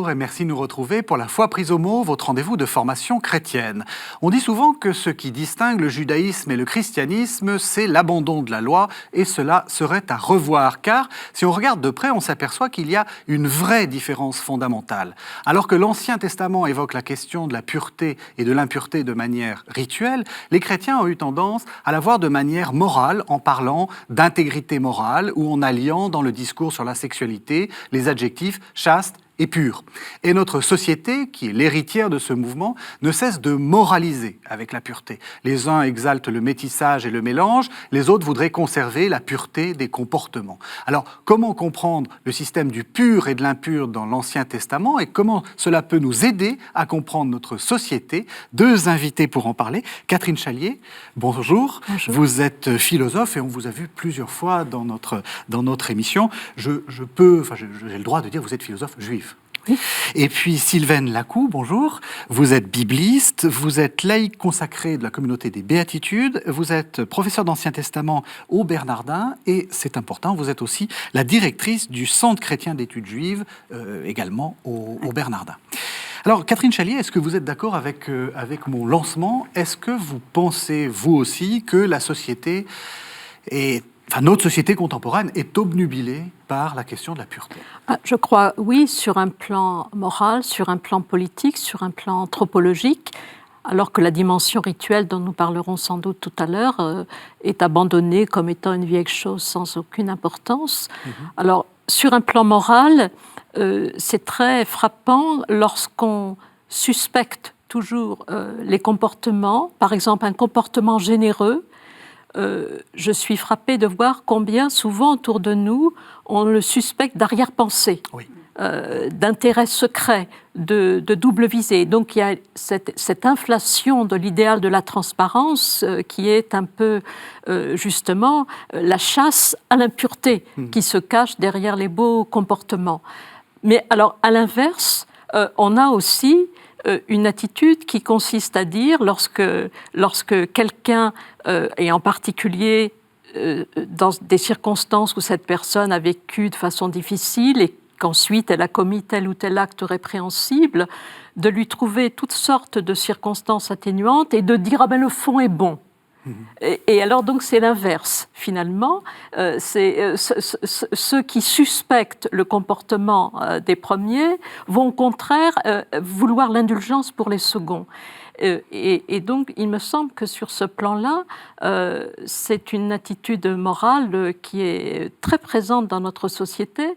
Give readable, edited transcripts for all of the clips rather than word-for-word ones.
bonjour et merci de nous retrouver pour La foi prise au mot, votre rendez-vous de formation chrétienne. On dit souvent que ce qui distingue le judaïsme et le christianisme, c'est l'abandon de la loi, et cela serait à revoir, car si on regarde de près, on s'aperçoit qu'il y a une vraie différence fondamentale. Alors que l'Ancien Testament évoque la question de la pureté et de l'impureté de manière rituelle, les chrétiens ont eu tendance à la voir de manière morale, en parlant d'intégrité morale, ou en alliant dans le discours sur la sexualité les adjectifs chaste et pur. Et notre société, qui est l'héritière de ce mouvement, ne cesse de moraliser avec la pureté. Les uns exaltent le métissage et le mélange, les autres voudraient conserver la pureté des comportements. Alors, comment comprendre le système du pur et de l'impur dans l'Ancien Testament et comment cela peut nous aider à comprendre notre société? Deux invités pour en parler. Catherine Chalier, bonjour. Bonjour. Vous êtes philosophe et on vous a vu plusieurs fois dans notre émission. J'ai le droit de dire que vous êtes philosophe juif. Oui. Et puis Sylvaine Lacou, bonjour. Vous êtes bibliste, vous êtes laïque consacré de la communauté des Béatitudes, vous êtes professeur d'Ancien Testament au Bernardin et, c'est important, vous êtes aussi la directrice du Centre chrétien d'études juives, également au Bernardin. Alors, Catherine Chalier, est-ce que vous êtes d'accord avec mon lancement? Est-ce que vous pensez, vous aussi, que la société notre société contemporaine est obnubilée par la question de la pureté? Je crois, oui, sur un plan moral, sur un plan politique, sur un plan anthropologique, alors que la dimension rituelle dont nous parlerons sans doute tout à l'heure est abandonnée comme étant une vieille chose sans aucune importance. Alors, sur un plan moral, c'est très frappant lorsqu'on suspecte toujours les comportements, par exemple un comportement généreux. Je suis frappée de voir combien souvent autour de nous on le suspecte d'arrière-pensée, Oui. d'intérêt secret, de double visée. Donc il y a cette inflation de l'idéal de la transparence qui est un peu justement la chasse à l'impureté qui se cache derrière les beaux comportements. Mais alors à l'inverse, on a aussi une attitude qui consiste à dire, lorsque quelqu'un, et en particulier dans des circonstances où cette personne a vécu de façon difficile et qu'ensuite elle a commis tel ou tel acte répréhensible, de lui trouver toutes sortes de circonstances atténuantes et de dire « ah ben le fond est bon ». Et alors donc c'est l'inverse finalement, c'est ceux qui suspectent le comportement des premiers vont au contraire vouloir l'indulgence pour les seconds. Et donc il me semble que sur ce plan-là, c'est une attitude morale qui est très présente dans notre société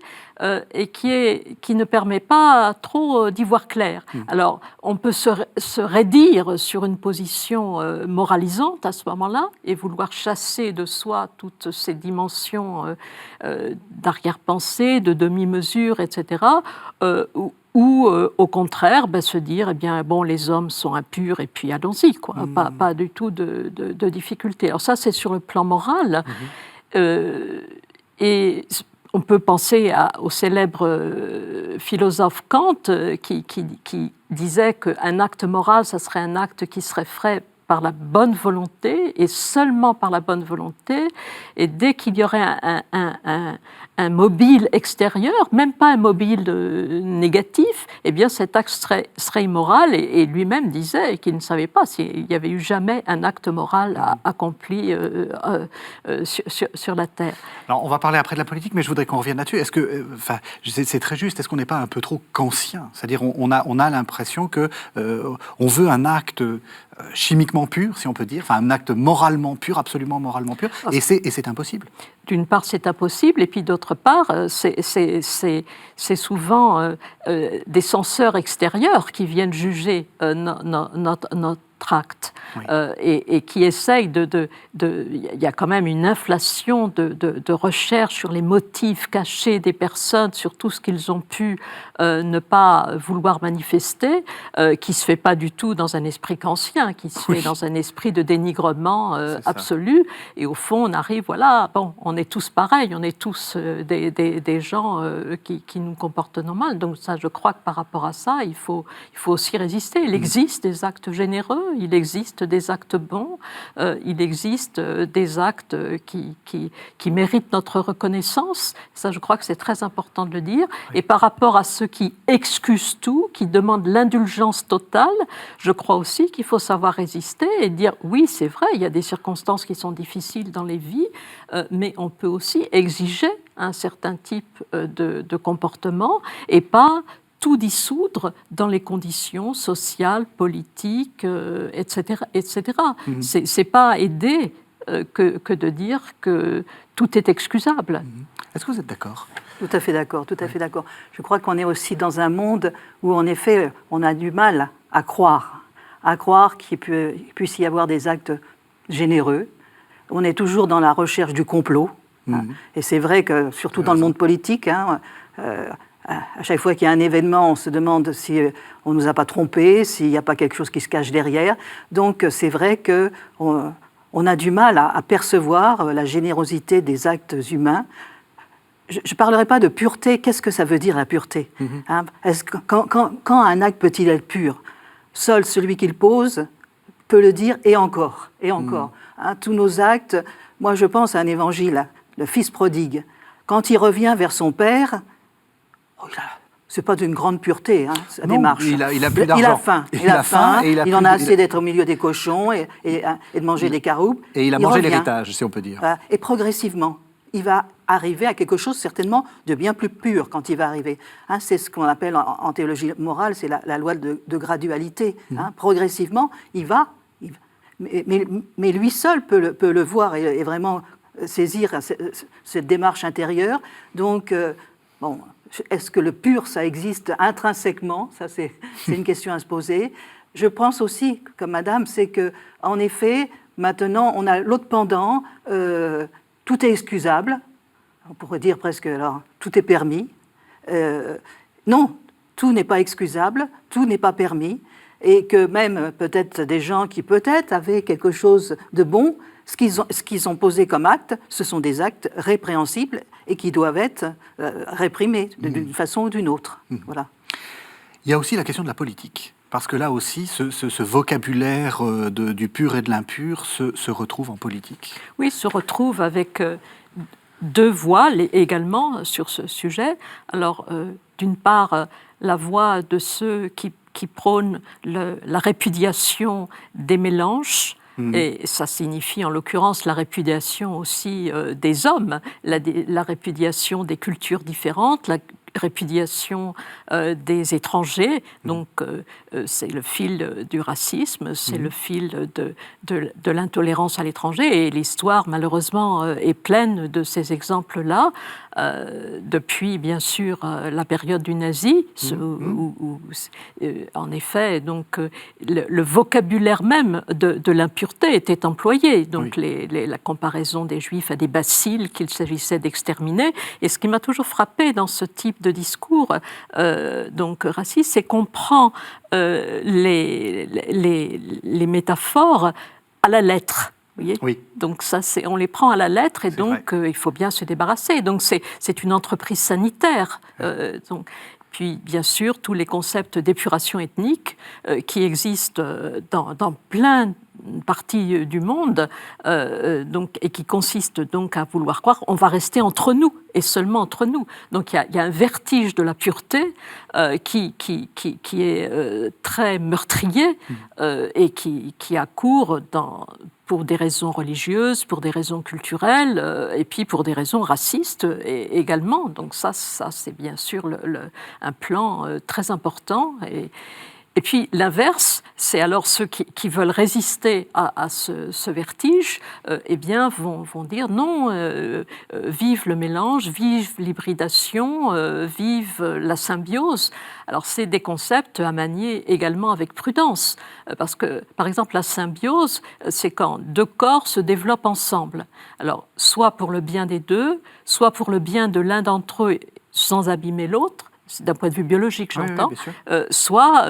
et qui ne permet pas trop d'y voir clair. Alors on peut se raidir sur une position moralisante à ce moment-là et vouloir chasser de soi toutes ces dimensions d'arrière-pensée, de demi-mesure, etc., ou au contraire se dire eh bien bon, les hommes sont impurs et puis allons-y quoi. Pas du tout de difficulté. Alors ça c'est sur le plan moral et on peut penser au célèbre philosophe Kant qui disait qu'un acte moral ça serait un acte qui serait fait par la bonne volonté et seulement par la bonne volonté, et dès qu'il y aurait un mobile extérieur, même pas un mobile négatif, eh bien cet acte serait immoral, et lui-même disait qu'il ne savait pas s'il y avait eu jamais un acte moral accompli sur la terre. Alors on va parler après de la politique, mais je voudrais qu'on revienne là-dessus. Est-ce que, c'est très juste, est-ce qu'on n'est pas un peu trop kantien? C'est-à-dire on a l'impression que on veut un acte chimiquement pur, si on peut dire, un acte moralement pur, absolument moralement pur, et c'est impossible. D'une part, c'est impossible, et puis d'autre part, c'est souvent des censeurs extérieurs qui viennent juger notre acte, oui. Et qui essayent il y a quand même une inflation de recherche sur les motifs cachés des personnes, sur tout ce qu'ils ont pu ne pas vouloir manifester, qui se fait pas du tout dans un esprit kantien, qui se fait dans un esprit de dénigrement absolu, et au fond on arrive, on est tous pareils, on est tous des gens qui nous comportent normal, donc ça je crois que par rapport à ça il faut aussi résister. Il existe des actes généreux, il existe des actes bons, il existe des actes qui méritent notre reconnaissance. Ça, je crois que c'est très important de le dire. Oui. Et par rapport à ceux qui excusent tout, qui demandent l'indulgence totale, je crois aussi qu'il faut savoir résister et dire oui, c'est vrai, il y a des circonstances qui sont difficiles dans les vies, mais on peut aussi exiger un certain type de comportement et pas tout dissoudre dans les conditions sociales, politiques, etc. etc. C'est pas aider que de dire que tout est excusable. Est-ce que vous êtes d'accord ? Tout à fait d'accord, tout à fait d'accord. Je crois qu'on est aussi dans un monde où, en effet, on a du mal à croire qu'il puisse y avoir des actes généreux. On est toujours dans la recherche du complot. Et c'est vrai que, surtout dans le monde politique, à chaque fois qu'il y a un événement, on se demande si on ne nous a pas trompés, s'il n'y a pas quelque chose qui se cache derrière. Donc c'est vrai qu'on a du mal à percevoir la générosité des actes humains. Je ne parlerai pas de pureté. Qu'est-ce que ça veut dire la pureté ? Quand un acte peut-il être pur ? Seul celui qui le pose peut le dire, et encore, et encore. Tous nos actes, moi je pense à un évangile, le fils prodigue. Quand il revient vers son père, c'est pas d'une grande pureté, sa démarche. Il a plus d'argent. Il a faim. Il en a assez d'être au milieu des cochons et de manger des caroupes. Et il a mangé l'héritage, si on peut dire. Et progressivement, il va arriver à quelque chose certainement de bien plus pur quand il va arriver. C'est ce qu'on appelle en théologie morale, c'est la loi de gradualité. Progressivement, il va mais lui seul peut le voir et vraiment saisir cette démarche intérieure. Donc, est-ce que le pur, ça existe intrinsèquement ? Ça, c'est une question à se poser. Je pense aussi, comme madame, c'est qu'en effet, maintenant, on a l'autre pendant, tout est excusable. On pourrait dire presque, alors, tout est permis. Non, tout n'est pas excusable, tout n'est pas permis. Et que même peut-être des gens qui peut-être avaient quelque chose de bon, ce qu'ils ont posé comme acte, ce sont des actes répréhensibles et qui doivent être réprimés d'une façon ou d'une autre. Voilà. Il y a aussi la question de la politique, parce que là aussi, ce vocabulaire du pur et de l'impur se retrouve en politique. Oui, se retrouve avec deux voix également sur ce sujet. Alors, d'une part, la voix de ceux qui prônent la répudiation des mélanges, et ça signifie en l'occurrence la répudiation aussi des hommes, la répudiation des cultures différentes, la répudiation des étrangers. Donc c'est le fil du racisme, c'est le fil de l'intolérance à l'étranger, et l'histoire malheureusement est pleine de ces exemples-là, depuis bien sûr la période du nazi, où en effet donc, le vocabulaire même de l'impureté était employé, donc la comparaison des Juifs à des bacilles qu'il s'agissait d'exterminer. Et ce qui m'a toujours frappé dans ce type de discours donc raciste, c'est qu'on prend les métaphores à la lettre. Oui. Donc ça, on les prend à la lettre, et donc il faut bien se débarrasser. Donc c'est une entreprise sanitaire. Donc, puis bien sûr tous les concepts d'épuration ethnique qui existent dans plein partie du monde, donc, et qui consiste donc à vouloir croire on va rester entre nous et seulement entre nous. Donc il y a un vertige de la pureté qui est très meurtrier et qui accourt pour des raisons religieuses, pour des raisons culturelles, et puis pour des raisons racistes également. Donc ça c'est bien sûr un plan très important. Et puis l'inverse, c'est alors ceux qui veulent résister à ce vertige, eh bien vont dire non, vive le mélange, vive l'hybridation, vive la symbiose. Alors c'est des concepts à manier également avec prudence, parce que par exemple la symbiose, c'est quand deux corps se développent ensemble. Alors soit pour le bien des deux, soit pour le bien de l'un d'entre eux sans abîmer l'autre, d'un point de vue biologique, j'entends, bien sûr. soit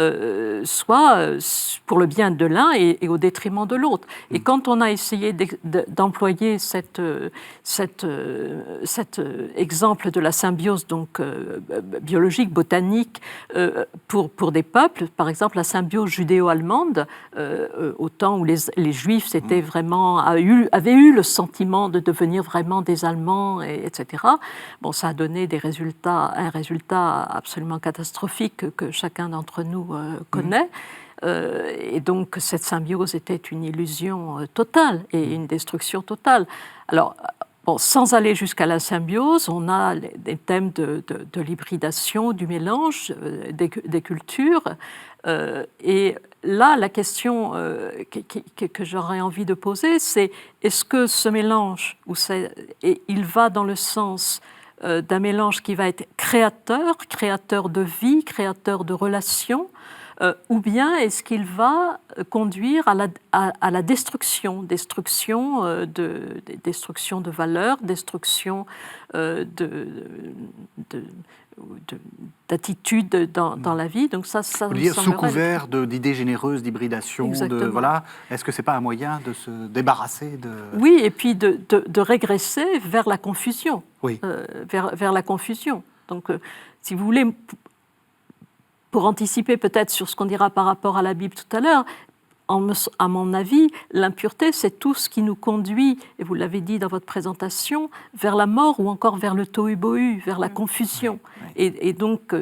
pour le bien de l'un et au détriment de l'autre. Et quand on a essayé d'employer cet exemple de la symbiose donc, biologique, botanique, pour des peuples, par exemple la symbiose judéo-allemande, au temps où les Juifs avaient eu le sentiment de devenir vraiment des Allemands, etc. Bon, ça a donné un résultat absolument catastrophique que chacun d'entre nous connaît. Et donc, cette symbiose était une illusion totale et une destruction totale. Alors, bon, sans aller jusqu'à la symbiose, on a des thèmes de l'hybridation, du mélange des cultures. Et là, la question que j'aurais envie de poser, c'est est-ce que ce mélange, il va dans le sens d'un mélange qui va être créateur de vie, créateur de relations, ou bien est-ce qu'il va conduire à la destruction de valeurs, destruction d'attitudes dans la vie. Donc ça vous dire sous couvert d'idées généreuses, d'hybridation, voilà. Est-ce que c'est pas un moyen de se débarrasser de... Oui, et puis de régresser vers la confusion. Oui. Vers la confusion. Donc, si vous voulez, pour anticiper peut-être sur ce qu'on dira par rapport à la Bible tout à l'heure, à mon avis, l'impureté, c'est tout ce qui nous conduit, et vous l'avez dit dans votre présentation, vers la mort ou encore vers le tohu-bohu, vers la confusion. Oui. Et donc,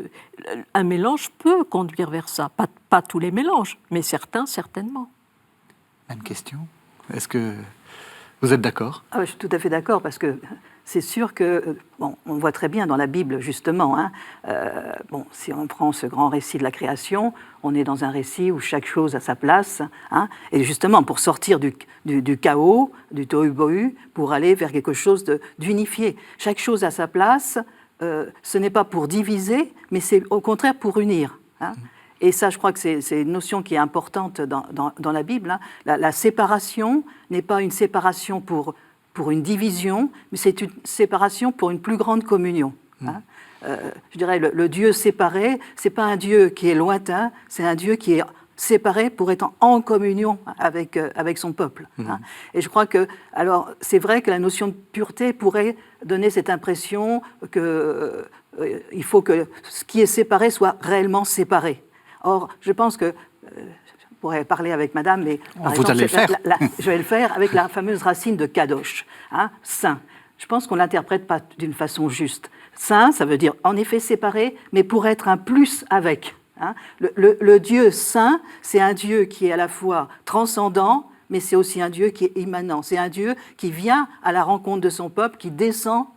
un mélange peut conduire vers ça. Pas tous les mélanges, mais certains, certainement. Même question. Est-ce que vous êtes d'accord ? Je suis tout à fait d'accord, parce que c'est sûr que, on voit très bien dans la Bible, justement, si on prend ce grand récit de la création, on est dans un récit où chaque chose a sa place, et justement, pour sortir du chaos, du tohu-bohu, pour aller vers quelque chose d'unifié. Chaque chose a sa place, ce n'est pas pour diviser, mais c'est au contraire pour unir. Et ça, je crois que c'est une notion qui est importante dans la Bible. La séparation n'est pas une séparation pour une division, mais c'est une séparation pour une plus grande communion. Je dirais, le Dieu séparé, c'est pas un Dieu qui est lointain, c'est un Dieu qui est séparé pour être en communion avec son peuple. Et je crois que, alors, c'est vrai que la notion de pureté pourrait donner cette impression que il faut que ce qui est séparé soit réellement séparé. Or, je pense que je pourrais parler avec madame, mais par exemple, je vais le faire avec la fameuse racine de kadosh, saint. Je pense qu'on ne l'interprète pas d'une façon juste. Saint, ça veut dire en effet séparé, mais pour être un plus avec. Le Dieu saint, c'est un Dieu qui est à la fois transcendant, mais c'est aussi un Dieu qui est immanent. C'est un Dieu qui vient à la rencontre de son peuple, qui descend.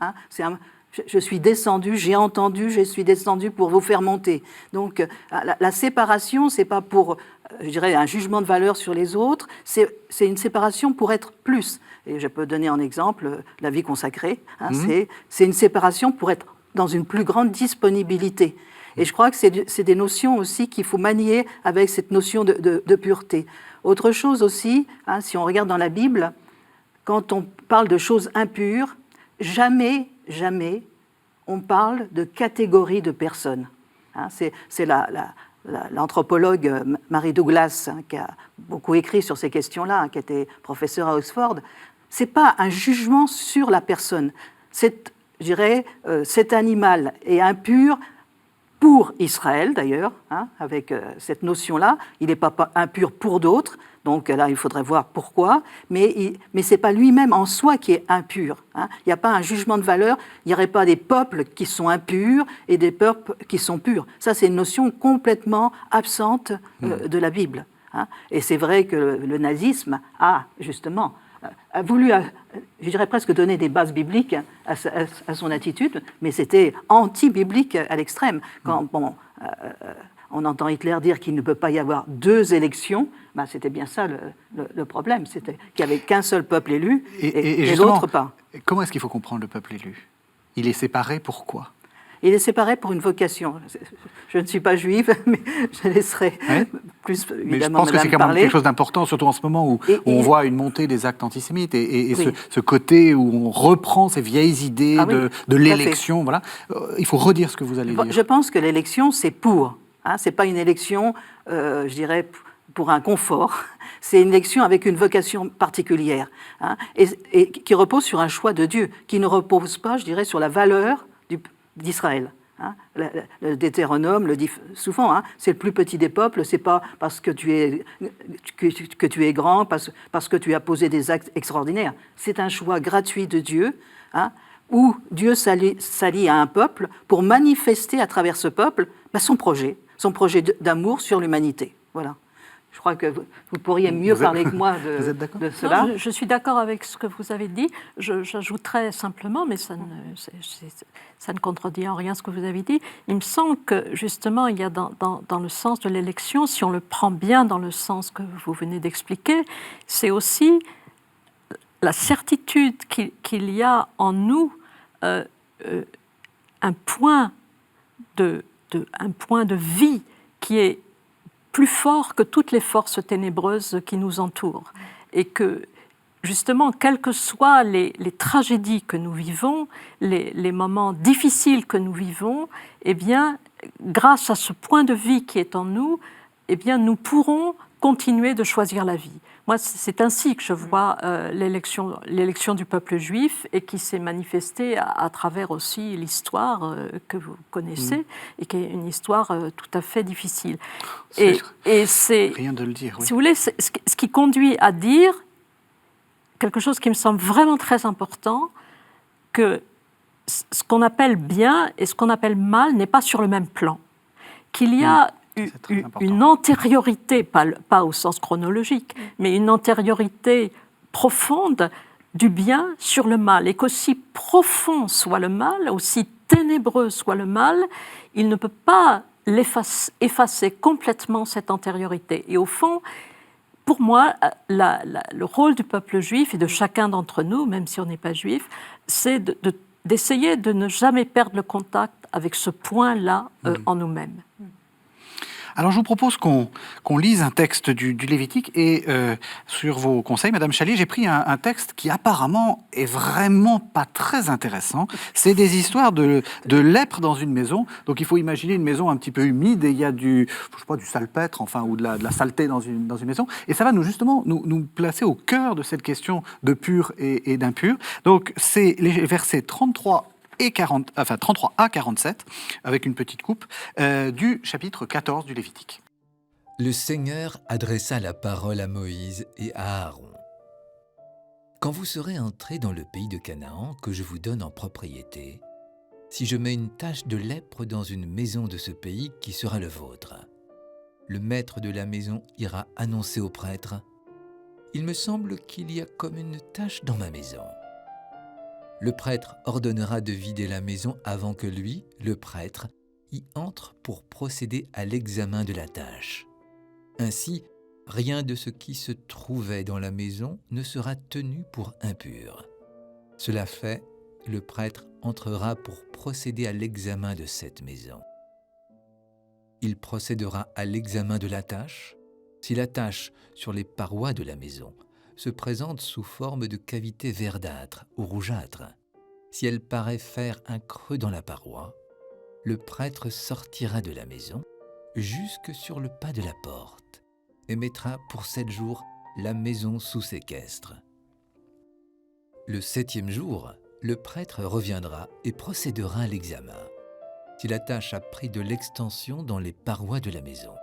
Je suis descendu, j'ai entendu, je suis descendu pour vous faire monter. Donc la séparation, c'est pas pour, je dirais, un jugement de valeur sur les autres, c'est une séparation pour être plus. Et je peux donner en exemple la vie consacrée. C'est une séparation pour être dans une plus grande disponibilité. Et je crois que c'est des notions aussi qu'il faut manier avec cette notion de pureté. Autre chose aussi, si on regarde dans la Bible, quand on parle de choses impures, jamais on parle de catégorie de personnes. C'est l'anthropologue Mary Douglas qui a beaucoup écrit sur ces questions-là, qui était professeur à Oxford. Ce n'est pas un jugement sur la personne. Je dirais, cet animal est impur pour Israël, d'ailleurs, avec cette notion-là. Il n'est pas impur pour d'autres. Donc là, il faudrait voir pourquoi, mais ce n'est pas lui-même en soi qui est impur. Il n'y a pas un jugement de valeur, il n'y aurait pas des peuples qui sont impurs et des peuples qui sont purs. Ça, c'est une notion complètement absente de la Bible. Et c'est vrai que le nazisme a justement voulu, je dirais presque donner des bases bibliques à son attitude, mais c'était anti-biblique à l'extrême. Quand, on entend Hitler dire qu'il ne peut pas y avoir deux élections, c'était bien ça le problème, c'était qu'il n'y avait qu'un seul peuple élu et l'autre pas. Comment est-ce qu'il faut comprendre le peuple élu ? Il est séparé, pourquoi ? Il est séparé pour une vocation. Je ne suis pas juive, mais je laisserai plus Mais je évidemment pense que c'est Madame quand même parler. quelque chose d'important, surtout en ce moment où on voit une montée des actes antisémites et Oui. ce côté où on reprend ces vieilles idées Ah oui, de tout à l'élection. Voilà. Il faut redire ce que vous allez dire. Je pense que l'élection, c'est pour. Ce n'est pas une élection, je dirais, pour un confort. C'est une élection avec une vocation particulière, et qui repose sur un choix de Dieu, qui ne repose pas, je dirais, sur la valeur d'Israël. Le Deutéronome le dit souvent, c'est le plus petit des peuples, c'est pas parce que tu es grand, parce que tu as posé des actes extraordinaires. C'est un choix gratuit de Dieu, où Dieu s'allie à un peuple pour manifester à travers ce peuple son projet d'amour sur l'humanité. Voilà. Je crois que vous pourriez mieux parler que moi de cela. Non, je suis d'accord avec ce que vous avez dit. J'ajouterais simplement, mais ça ne contredit en rien ce que vous avez dit. Il me semble que justement, il y a dans le sens de l'élection, si on le prend bien dans le sens que vous venez d'expliquer, c'est aussi la certitude qu'il y a en nous un point de vie qui est plus fort que toutes les forces ténébreuses qui nous entourent. Et que, justement, quelles que soient les tragédies que nous vivons, les moments difficiles que nous vivons, eh bien, grâce à ce point de vie qui est en nous, eh bien, nous pourrons continuer de choisir la vie. Moi, c'est ainsi que je vois l'élection du peuple juif et qui s'est manifestée à travers aussi l'histoire que vous connaissez et qui est une histoire tout à fait difficile. Et c'est rien de le dire. Oui. Si vous voulez, ce qui conduit à dire quelque chose qui me semble vraiment très important, que ce qu'on appelle bien et ce qu'on appelle mal n'est pas sur le même plan, qu'il y a une antériorité, pas au sens chronologique, mais une antériorité profonde du bien sur le mal, et qu'aussi profond soit le mal, aussi ténébreux soit le mal, il ne peut pas effacer complètement cette antériorité. Et au fond, pour moi, le rôle du peuple juif et de chacun d'entre nous, même si on n'est pas juif, c'est d'essayer de ne jamais perdre le contact avec ce point-là en nous-mêmes. Alors, je vous propose qu'on lise un texte du Lévitique et sur vos conseils, Madame Chalier, j'ai pris un texte qui apparemment est vraiment pas très intéressant. C'est des histoires de lèpre dans une maison. Donc, il faut imaginer une maison un petit peu humide et il y a du salpêtre, enfin, ou de la saleté dans une maison. Et ça va nous placer au cœur de cette question de pur et d'impur. Donc, c'est les versets 33 à 47, avec une petite coupe, du chapitre 14 du Lévitique. Le Seigneur adressa la parole à Moïse et à Aaron. Quand vous serez entrés dans le pays de Canaan, que je vous donne en propriété, si je mets une tache de lèpre dans une maison de ce pays qui sera le vôtre, le maître de la maison ira annoncer au prêtre « Il me semble qu'il y a comme une tache dans ma maison ». Le prêtre ordonnera de vider la maison avant que lui, le prêtre, y entre pour procéder à l'examen de la tâche. Ainsi, rien de ce qui se trouvait dans la maison ne sera tenu pour impur. Cela fait, le prêtre entrera pour procéder à l'examen de cette maison. Il procédera à l'examen de la tâche. Si la tâche sur les parois de la maison se présente sous forme de cavité verdâtre ou rougeâtre, si elle paraît faire un creux dans la paroi, le prêtre sortira de la maison jusque sur le pas de la porte et mettra pour 7 jours la maison sous séquestre. Le 7e jour, le prêtre reviendra et procédera à l'examen. Si la tache a pris de l'extension dans les parois de la maison,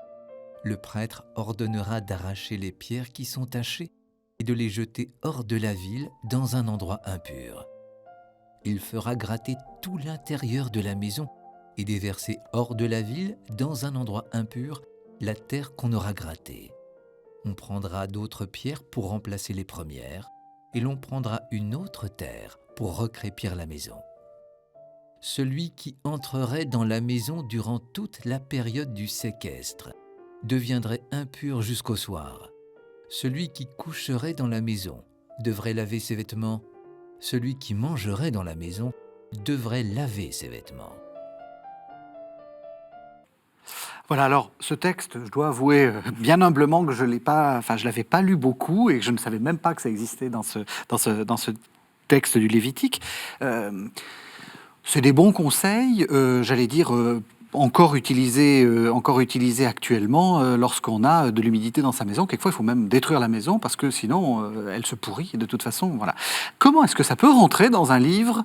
le prêtre ordonnera d'arracher les pierres qui sont tachées et de les jeter hors de la ville dans un endroit impur. Il fera gratter tout l'intérieur de la maison et déverser hors de la ville, dans un endroit impur, la terre qu'on aura grattée. On prendra d'autres pierres pour remplacer les premières, et l'on prendra une autre terre pour recrépir la maison. Celui qui entrerait dans la maison durant toute la période du séquestre deviendrait impur jusqu'au soir. Celui qui coucherait dans la maison devrait laver ses vêtements. Celui qui mangerait dans la maison devrait laver ses vêtements. Voilà, alors ce texte, je dois avouer bien humblement que je l'avais pas lu beaucoup et que je ne savais même pas que ça existait dans ce texte du Lévitique. C'est des bons conseils, j'allais dire, encore utilisés actuellement lorsqu'on a de l'humidité dans sa maison. Quelquefois, il faut même détruire la maison parce que sinon, elle se pourrit de toute façon. Voilà. Comment est-ce que ça peut rentrer dans un livre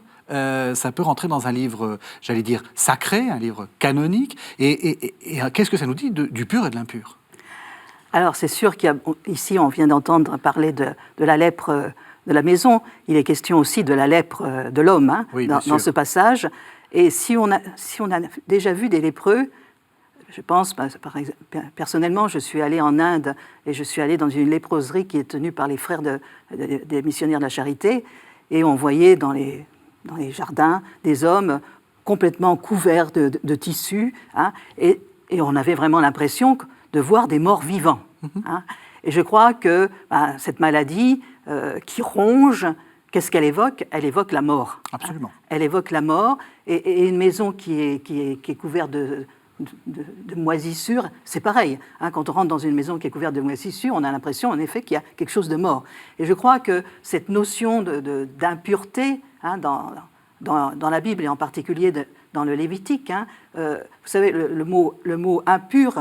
j'allais dire, sacré, un livre canonique. Et qu'est-ce que ça nous dit du pur et de l'impur? Alors, c'est sûr qu'ici, on vient d'entendre parler de la lèpre de la maison. Il est question aussi de la lèpre de l'homme, hein, oui, dans ce passage. Et si on a déjà vu des lépreux, je pense, personnellement, je suis allée en Inde et je suis allée dans une léproserie qui est tenue par les frères des missionnaires de la charité. Et on voyait dans les jardins des hommes complètement couverts de tissus, hein, et on avait vraiment l'impression de voir des morts vivants. Hein. Et je crois que cette maladie qui ronge, qu'est-ce qu'elle évoque? Elle évoque la mort. Absolument. Hein. Elle évoque la mort, et une maison qui est couverte de moisissures, c'est pareil. Hein, quand on rentre dans une maison qui est couverte de moisissures, on a l'impression, en effet, qu'il y a quelque chose de mort. Et je crois que cette notion d'impureté, hein, dans la Bible, et en particulier dans le Lévitique, hein, vous savez, le mot impur,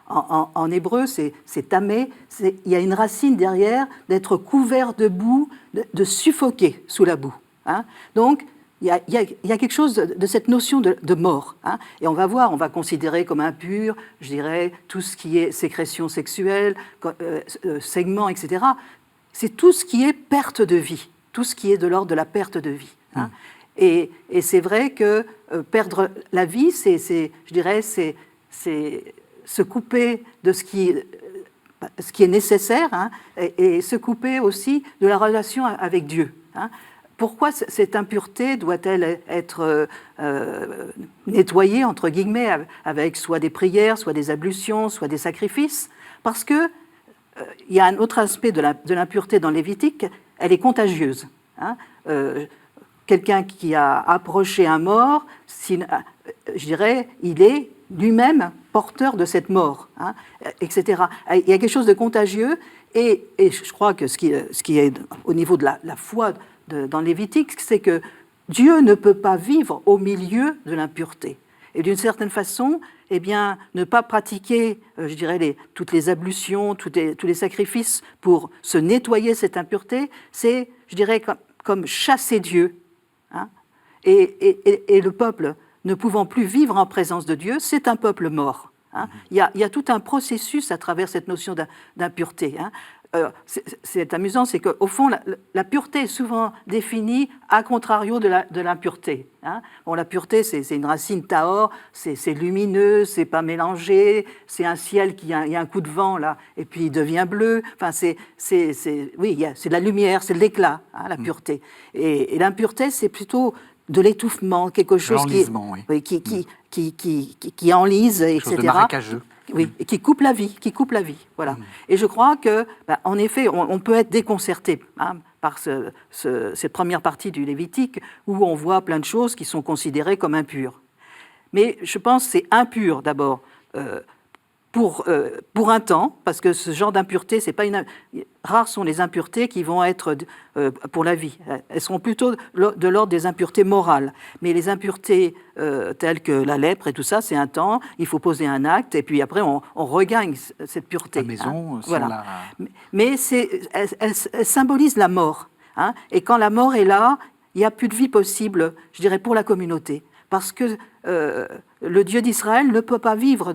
en hébreu, c'est tamé. Il y a une racine derrière d'être couvert de boue, de suffoquer sous la boue. Hein. Donc, il y a quelque chose de cette notion de mort. Hein. Et on va considérer comme impur, je dirais, tout ce qui est sécrétion sexuelle, segment, etc. C'est tout ce qui est perte de vie, tout ce qui est de l'ordre de la perte de vie. Hein. Et c'est vrai que perdre la vie, c'est se couper de ce qui est nécessaire, hein, et se couper aussi de la relation avec Dieu. Hein. Pourquoi cette impureté doit-elle être nettoyée, entre guillemets, avec soit des prières, soit des ablutions, soit des sacrifices? Parce que il y a un autre aspect de l'impureté dans Lévitique, elle est contagieuse. Hein. Quelqu'un qui a approché un mort, je dirais, il est lui-même porteur de cette mort, hein, etc. Il y a quelque chose de contagieux, et je crois que ce qui est au niveau de la foi dans Lévitique, c'est que Dieu ne peut pas vivre au milieu de l'impureté. Et d'une certaine façon, eh bien, ne pas pratiquer, je dirais, toutes les ablutions, tous les sacrifices pour se nettoyer cette impureté, c'est, je dirais, comme chasser Dieu. Hein, et le peuple, ne pouvant plus vivre en présence de Dieu, c'est un peuple mort. Hein. Il y a tout un processus à travers cette notion d'impureté. Hein. C'est amusant, c'est qu'au fond, la pureté est souvent définie à contrario de l'impureté. Hein. Bon, la pureté, c'est une racine tahor, c'est lumineux, c'est pas mélangé, c'est un ciel il y a un coup de vent là, et puis il devient bleu. Enfin, c'est de la lumière, c'est de l'éclat, hein, la pureté. Et l'impureté, c'est plutôt de l'étouffement, quelque chose qui enlise, etc. Quelque chose de marécageux. Oui, et qui coupe la vie, voilà. Et je crois que, en effet, on peut être déconcerté, hein, par cette première partie du Lévitique où on voit plein de choses qui sont considérées comme impures. Mais je pense que c'est impur d'abord pour un temps, parce que ce genre d'impureté, c'est pas rares sont les impuretés qui vont être pour la vie. Elles seront plutôt de l'ordre des impuretés morales. Mais les impuretés telles que la lèpre et tout ça, c'est un temps, il faut poser un acte, et puis après on regagne cette pureté. La maison, hein, voilà. Mais elle symbolise la mort. Hein, et quand la mort est là, il n'y a plus de vie possible, je dirais, pour la communauté. Parce que le Dieu d'Israël ne peut pas vivre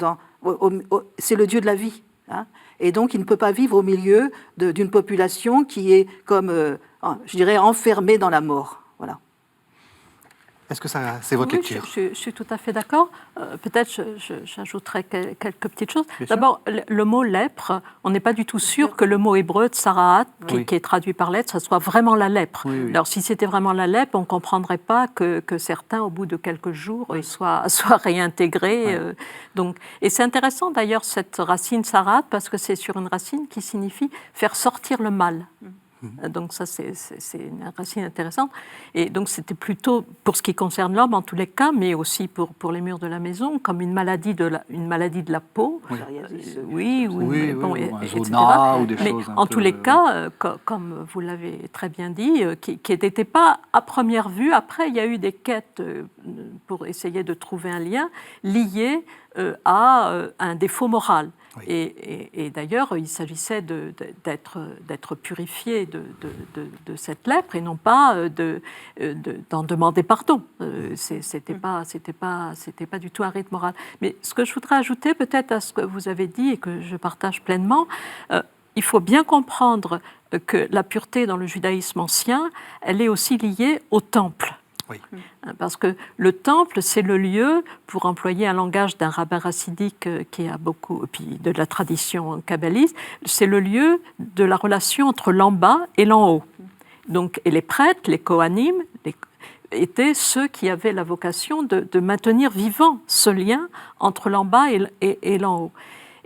c'est le Dieu de la vie. Hein, et donc, il ne peut pas vivre au milieu d'une population qui est comme, je dirais, enfermée dans la mort. Voilà. Est-ce que c'est votre lecture? Je suis tout à fait d'accord. Peut-être j'ajouterais quelques petites choses. D'abord, le mot lèpre, on n'est pas du tout sûr que le mot hébreu tsaraat, qui est traduit par lèpre, ça soit vraiment la lèpre. Oui. Alors, si c'était vraiment la lèpre, on ne comprendrait pas que certains, au bout de quelques jours, soient réintégrés. Oui. Et c'est intéressant d'ailleurs cette racine tsaraat, parce que c'est sur une racine qui signifie faire sortir le mal. Donc ça, c'est une racine intéressante. Et donc c'était plutôt, pour ce qui concerne l'homme en tous les cas, mais aussi pour les murs de la maison, comme une maladie de la peau. Oui. Oui. Ou un etc. zona ou des Mais choses en tous les cas, comme vous l'avez très bien dit, qui n'étaient pas à première vue. Après, il y a eu des quêtes pour essayer de trouver un lien lié à un défaut moral. Oui. Et d'ailleurs, il s'agissait d'être purifié de cette lèpre et non pas d'en demander pardon. C'était pas du tout un rite moral. Mais ce que je voudrais ajouter peut-être à ce que vous avez dit et que je partage pleinement, il faut bien comprendre que la pureté dans le judaïsme ancien, elle est aussi liée au temple. Oui. Parce que le temple, c'est le lieu, pour employer un langage d'un rabbin racidique qui a beaucoup, puis de la tradition kabbaliste, c'est le lieu de la relation entre l'en bas et l'en haut. Donc, et les prêtres, les kohanim, étaient ceux qui avaient la vocation de maintenir vivant ce lien entre l'en bas et l'en haut.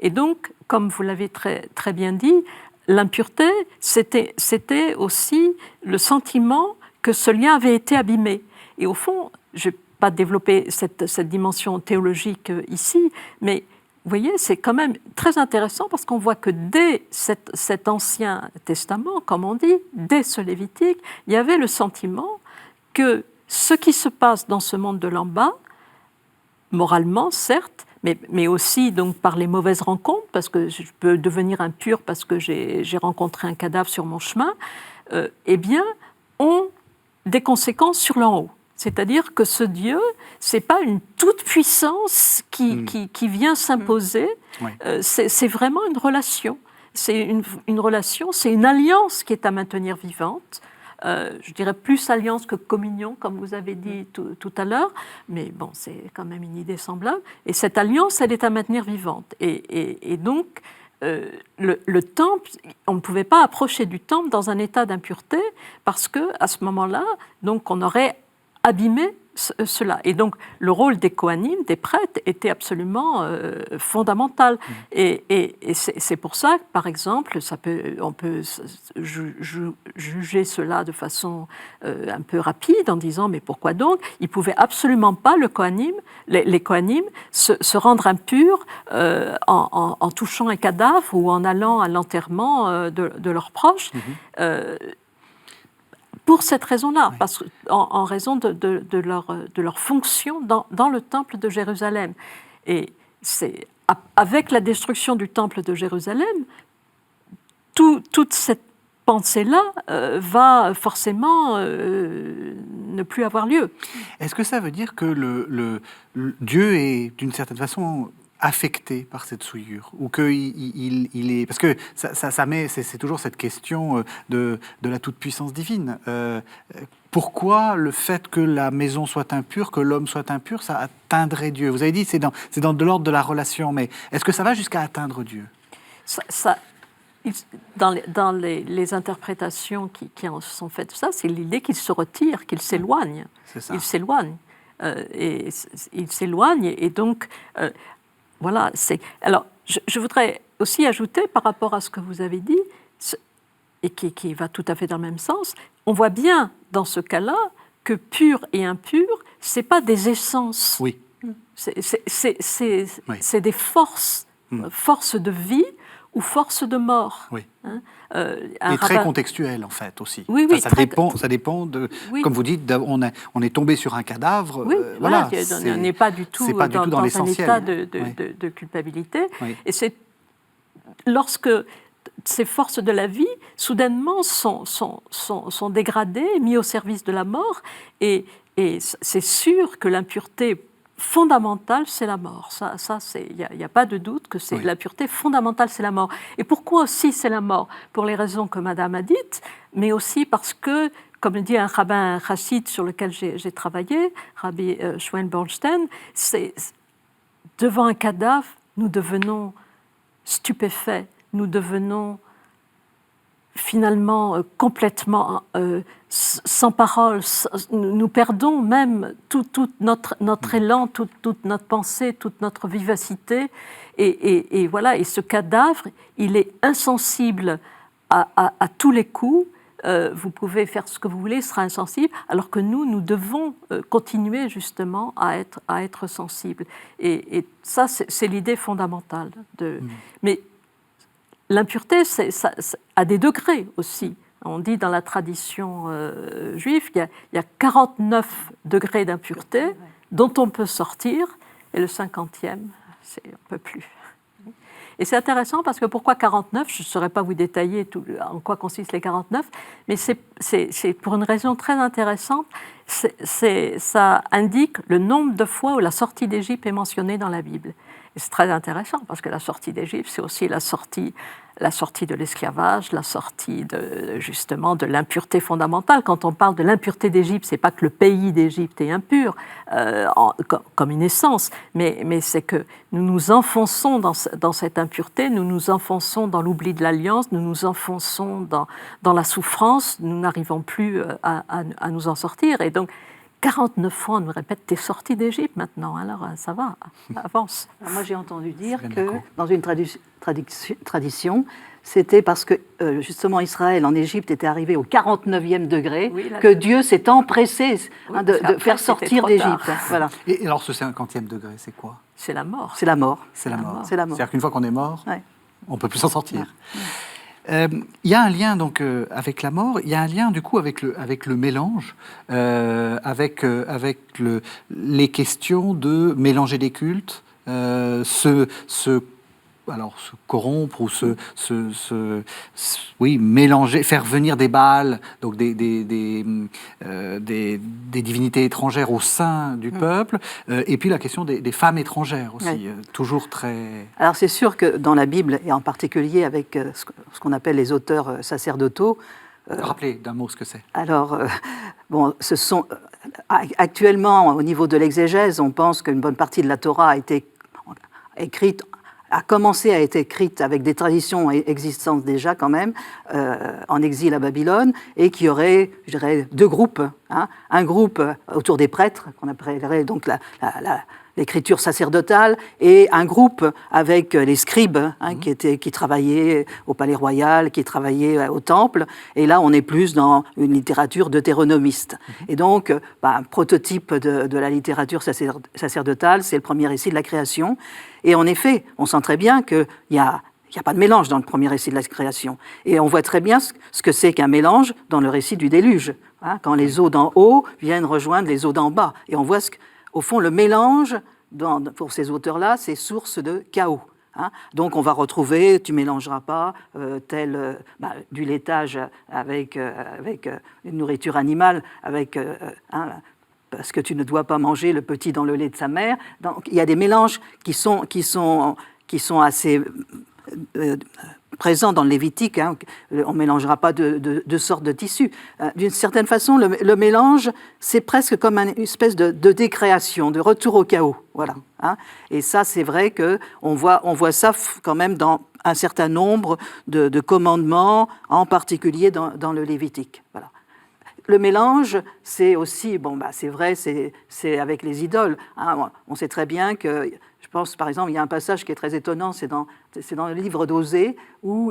Et donc, comme vous l'avez très, très bien dit, l'impureté, c'était aussi le sentiment que ce lien avait été abîmé. Et au fond, je ne vais pas développer cette dimension théologique ici, mais vous voyez, c'est quand même très intéressant parce qu'on voit que dès cet Ancien Testament, comme on dit, dès ce Lévitique, il y avait le sentiment que ce qui se passe dans ce monde de l'en bas, moralement, certes, mais aussi donc par les mauvaises rencontres, parce que je peux devenir impur parce que j'ai rencontré un cadavre sur mon chemin, eh bien, ont des conséquences sur l'en haut. C'est-à-dire que ce Dieu, ce n'est pas une toute-puissance qui vient s'imposer, Oui. C'est vraiment une relation. C'est une relation, c'est une alliance qui est à maintenir vivante. Je dirais plus alliance que communion, comme vous avez dit tout à l'heure, mais bon, c'est quand même une idée semblable. Et cette alliance, elle est à maintenir vivante. Et donc, le temple, on ne pouvait pas approcher du temple dans un état d'impureté parce qu'à ce moment-là, donc, on aurait abîmé cela. Et donc, le rôle des kohanim, des prêtres, était absolument fondamental. Et c'est pour ça que, par exemple, on peut juger cela de façon un peu rapide en disant, mais pourquoi donc? Ils ne pouvaient absolument pas, les kohanim, se rendre impurs en touchant un cadavre ou en allant à l'enterrement de leurs proches. Pour cette raison-là, parce en raison de leur fonction dans le temple de Jérusalem. Et c'est avec la destruction du temple de Jérusalem, toute cette pensée-là va forcément ne plus avoir lieu. Est-ce que ça veut dire que le Dieu est d'une certaine façon affecté par cette souillure, ou qu'il est... Parce que ça met... C'est toujours cette question de la toute-puissance divine. Pourquoi le fait que la maison soit impure, que l'homme soit impur, ça atteindrait Dieu? Vous avez dit c'est dans de l'ordre de la relation, mais est-ce que ça va jusqu'à atteindre Dieu? Dans les interprétations qui en sont faites, c'est l'idée qu'il se retire, qu'il s'éloigne. C'est ça. Il s'éloigne. Et il s'éloigne, et donc... Voilà, alors, je voudrais aussi ajouter par rapport à ce que vous avez dit, et qui va tout à fait dans le même sens, on voit bien dans ce cas-là que pur et impur, ce n'est pas des essences. Oui. C'est des forces, forces de vie ou forces de mort. Oui. Hein, et très contextuel, en fait, aussi. Oui, ça dépend de... Oui. Comme vous dites, on est tombé sur un cadavre. Oui, voilà. On n'est pas du tout dans un état de culpabilité. Oui. Et c'est lorsque ces forces de la vie, soudainement, sont dégradées, mises au service de la mort, et c'est sûr que l'impureté fondamentale, c'est la mort. Il n'y a pas de doute que c'est la pureté fondamentale, c'est la mort. Et pourquoi aussi c'est la mort? Pour les raisons que Madame a dites, mais aussi parce que, comme le dit un rabbin chassid sur lequel j'ai travaillé, Rabbi Shmuel Bernstein, c'est devant un cadavre, nous devenons stupéfaits, nous devenons finalement complètement sans parole, nous perdons même tout notre élan, toute notre pensée, toute notre vivacité, et voilà. Et ce cadavre, il est insensible à tous les coups, vous pouvez faire ce que vous voulez, ce sera insensible, alors que nous devons continuer justement à être sensibles. Et ça, c'est l'idée fondamentale. Mais l'impureté, ça a des degrés aussi. On dit dans la tradition juive qu'il y a 49 degrés d'impureté dont on peut sortir, et le 50e, on ne peut plus. Et c'est intéressant parce que pourquoi 49 ? Je ne saurais pas vous détailler en quoi consistent les 49, mais c'est pour une raison très intéressante. Ça indique le nombre de fois où la sortie d'Égypte est mentionnée dans la Bible. Et c'est très intéressant parce que la sortie d'Égypte, c'est aussi la sortie de l'esclavage, la sortie justement de l'impureté fondamentale. Quand on parle de l'impureté d'Égypte, c'est pas que le pays d'Égypte est impur comme une essence, mais c'est que nous nous enfonçons dans cette impureté, nous nous enfonçons dans l'oubli de l'alliance, nous nous enfonçons dans la souffrance, nous n'arrivons plus à nous en sortir. Et donc, 49 fois, on nous répète « t'es sorti d'Égypte maintenant, alors ça va, avance ». Moi, j'ai entendu dire que dans une tradition, c'était parce que justement Israël en Égypte était arrivé au 49e degré que Dieu s'est empressé de faire sortir d'Égypte. Voilà. Et alors ce 50e degré, c'est quoi ? C'est la mort. C'est la mort. C'est la mort. C'est la mort. C'est-à-dire qu'une fois qu'on est mort, on ne peut plus s'en sortir. Ouais. Il y a un lien donc avec la mort. Il y a un lien du coup avec le mélange, avec les questions de mélanger des cultes, se corrompre ou mélanger, faire venir des Baals, donc des divinités étrangères au sein du peuple, et puis la question des femmes étrangères aussi, toujours très... Alors c'est sûr que dans la Bible, et en particulier avec ce qu'on appelle les auteurs sacerdotaux... Rappelez d'un mot ce que c'est. Alors, ce sont... actuellement, au niveau de l'exégèse, on pense qu'une bonne partie de la Torah a commencé à être écrite avec des traditions existantes déjà quand même, en exil à Babylone, et qui aurait, je dirais, deux groupes. Un groupe autour des prêtres, qu'on appellerait donc l'écriture sacerdotale, et un groupe avec les scribes, qui travaillaient au palais royal, qui travaillaient au temple, et là on est plus dans une littérature deutéronomiste. Et donc, un prototype de la littérature sacerdotale, c'est le premier récit de la création, et en effet, on sent très bien qu'il n'y a pas de mélange dans le premier récit de la création. Et on voit très bien ce que c'est qu'un mélange dans le récit du déluge, quand les eaux d'en haut viennent rejoindre les eaux d'en bas. Et on voit au fond, le mélange, pour ces auteurs-là, c'est source de chaos. Donc on va retrouver, tu ne mélangeras pas du laitage avec une nourriture animale, parce que tu ne dois pas manger le petit dans le lait de sa mère. Donc il y a des mélanges qui sont assez présents dans le Lévitique. On ne mélangera pas de sortes de tissus. D'une certaine façon, le mélange, c'est presque comme une espèce de décréation, de retour au chaos. Voilà. Et ça, c'est vrai qu'on voit ça quand même dans un certain nombre de commandements, en particulier dans le Lévitique. Voilà. Le mélange, c'est aussi, c'est vrai, c'est avec les idoles. On sait très bien que, je pense par exemple, il y a un passage qui est très étonnant, c'est dans le livre d'Osée, où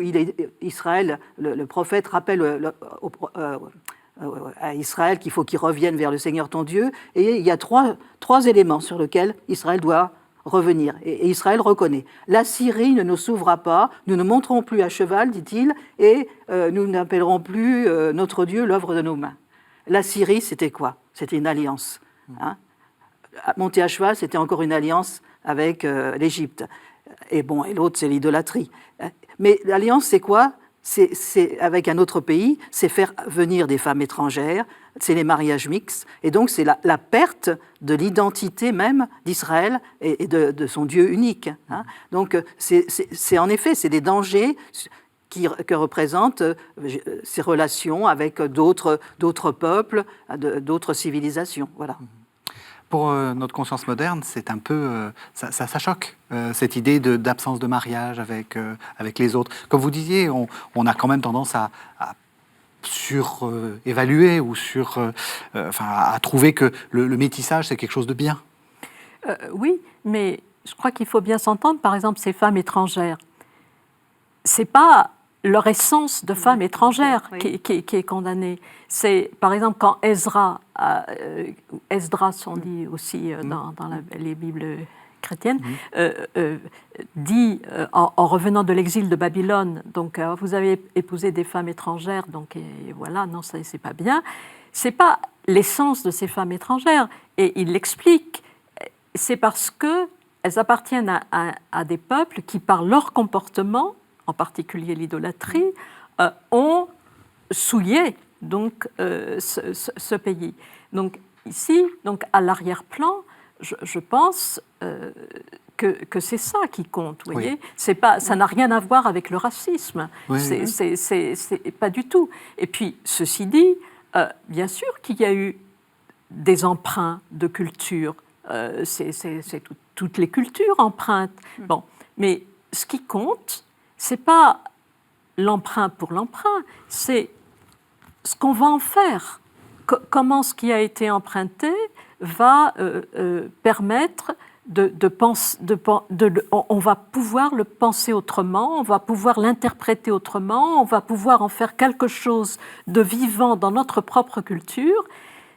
Israël, le prophète rappelle à Israël qu'il faut qu'il revienne vers le Seigneur ton Dieu, et il y a trois éléments sur lesquels Israël doit revenir. Et Israël reconnaît. La Syrie ne nous sauvera pas, nous ne monterons plus à cheval, dit-il, et nous n'appellerons plus notre Dieu l'œuvre de nos mains. La Syrie, c'était quoi ? C'était une alliance. Monter à cheval, c'était encore une alliance avec l'Égypte. Et l'autre, c'est l'idolâtrie. Mais l'alliance, c'est quoi ? C'est avec un autre pays, c'est faire venir des femmes étrangères, c'est les mariages mixtes, et donc c'est la perte de l'identité même d'Israël et de son Dieu unique. Donc c'est en effet, c'est des dangers que représentent ces relations avec d'autres peuples, d'autres civilisations. Voilà. Pour notre conscience moderne, c'est un peu, ça choque, cette idée d'absence de mariage avec les autres. Comme vous disiez, on a quand même tendance à surévaluer ou à trouver que le métissage, c'est quelque chose de bien. Oui, mais je crois qu'il faut bien s'entendre. Par exemple, ces femmes étrangères, c'est pas leur essence de femme étrangère Oui. qui est condamnée. C'est, par exemple, quand Esdras, on dit aussi dans les Bibles chrétiennes, dit, en revenant de l'exil de Babylone, donc vous avez épousé des femmes étrangères, donc et voilà, non, ça c'est pas bien. C'est pas l'essence de ces femmes étrangères, et il l'explique. C'est parce que elles appartiennent à des peuples qui, par leur comportement, en particulier l'idolâtrie, ont souillé donc ce pays. Donc ici, donc à l'arrière-plan, je pense que c'est ça qui compte. Vous voyez, c'est pas, ça n'a rien à voir avec le racisme. Oui, C'est pas du tout. Et puis, ceci dit, bien sûr qu'il y a eu des emprunts de culture. Toutes les cultures empruntent. Bon, mais ce qui compte, c'est pas l'emprunt pour l'emprunt, c'est ce qu'on va en faire. Comment ce qui a été emprunté va permettre on va pouvoir le penser autrement, on va pouvoir l'interpréter autrement, on va pouvoir en faire quelque chose de vivant dans notre propre culture,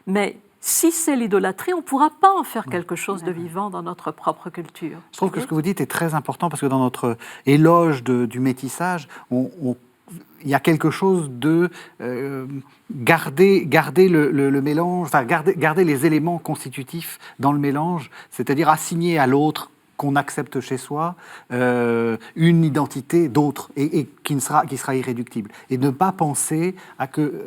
mais si c'est l'idolâtrie, on ne pourra pas en faire quelque chose de vivant dans notre propre culture. Je trouve que ce que vous dites est très important parce que dans notre éloge du métissage, il y a quelque chose de garder le mélange, enfin garder les éléments constitutifs dans le mélange, c'est-à-dire assigner à l'autre qu'on accepte chez soi une identité d'autre et qui sera irréductible. Et ne pas penser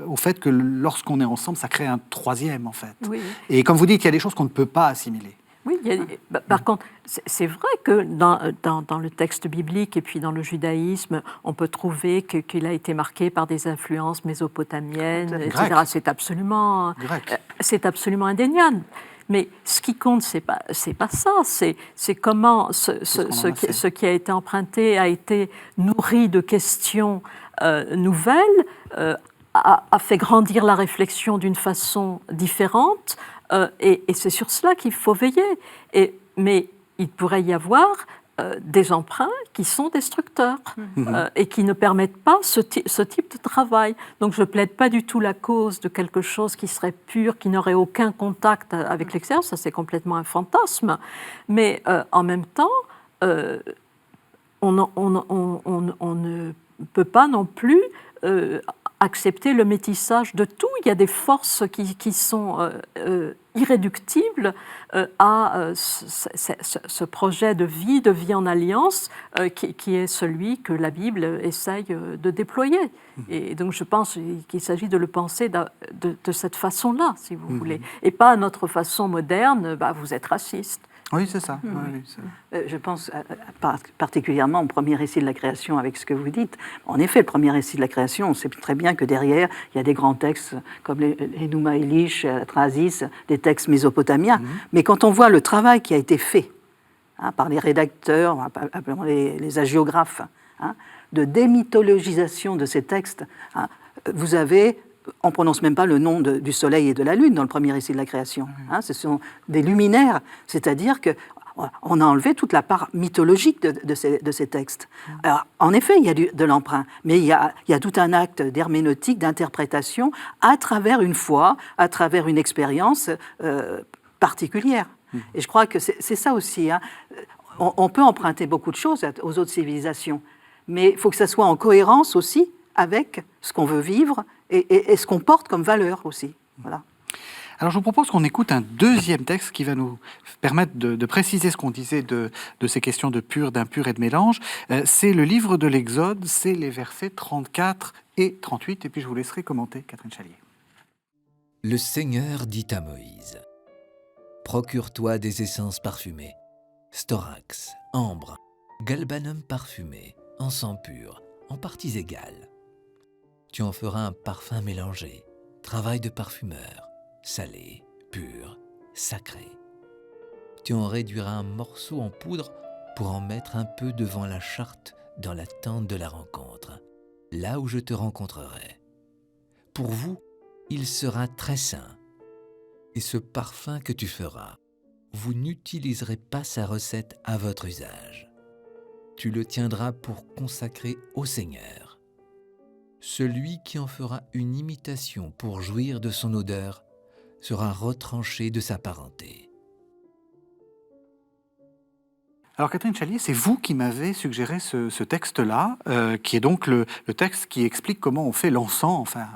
au fait que lorsqu'on est ensemble, ça crée un troisième, en fait. Oui. Et comme vous dites, il y a des choses qu'on ne peut pas assimiler. Oui, par contre, c'est vrai que dans le texte biblique et puis dans le judaïsme, on peut trouver qu'il a été marqué par des influences mésopotamiennes, etc. C'est absolument indéniable. Mais ce qui compte, c'est pas ça. C'est comment ce qui a été emprunté a été nourri de questions nouvelles, a fait grandir la réflexion d'une façon différente. Et c'est sur cela qu'il faut veiller. Mais il pourrait y avoir des emprunts qui sont destructeurs et qui ne permettent pas ce type de travail. Donc je ne plaide pas du tout la cause de quelque chose qui serait pur, qui n'aurait aucun contact avec l'extérieur. Ça, c'est complètement un fantasme. Mais en même temps, on ne peut pas non plus accepter le métissage de tout. Il y a des forces qui sont irréductibles à ce projet de vie en alliance qui est celui que la Bible essaye de déployer. Et donc je pense qu'il s'agit de le penser de cette façon-là, si vous voulez, et pas à notre façon moderne, vous êtes raciste. Oui, c'est ça. Je pense particulièrement au premier récit de la création avec ce que vous dites. En effet, le premier récit de la création, on sait très bien que derrière, il y a des grands textes comme les Enuma Elish, Trasis, des textes mésopotamiens. Mais quand on voit le travail qui a été fait par les rédacteurs, appelons les hagiographes, de démythologisation de ces textes, vous avez... On ne prononce même pas le nom du soleil et de la lune dans le premier récit de la création. Ce sont des luminaires, c'est-à-dire qu'on a enlevé toute la part mythologique de ces textes. Alors, en effet, il y a de l'emprunt, mais il y a tout un acte d'herméneutique, d'interprétation, à travers une foi, à travers une expérience particulière. Et je crois que c'est ça aussi. On peut emprunter beaucoup de choses aux autres civilisations, mais il faut que ça soit en cohérence aussi avec ce qu'on veut vivre et ce qu'on porte comme valeur aussi. Voilà. Alors je vous propose qu'on écoute un deuxième texte qui va nous permettre de préciser ce qu'on disait de ces questions de pur, d'impur et de mélange. C'est le livre de l'Exode, c'est les versets 34 et 38. Et puis je vous laisserai commenter, Catherine Chalier. Le Seigneur dit à Moïse : procure-toi des essences parfumées, storax, ambre, galbanum parfumé, encens pur, en parties égales. Tu en feras un parfum mélangé, travail de parfumeur, salé, pur, sacré. Tu en réduiras un morceau en poudre pour en mettre un peu devant la charte dans la tente de la rencontre, là où je te rencontrerai. Pour vous, il sera très saint. Et ce parfum que tu feras, vous n'utiliserez pas sa recette à votre usage. Tu le tiendras pour consacrer au Seigneur. celui qui en fera une imitation pour jouir de son odeur sera retranché de sa parenté. Alors Catherine Chalier, c'est vous qui m'avez suggéré ce texte-là, qui est donc le texte qui explique comment on fait l'encens, enfin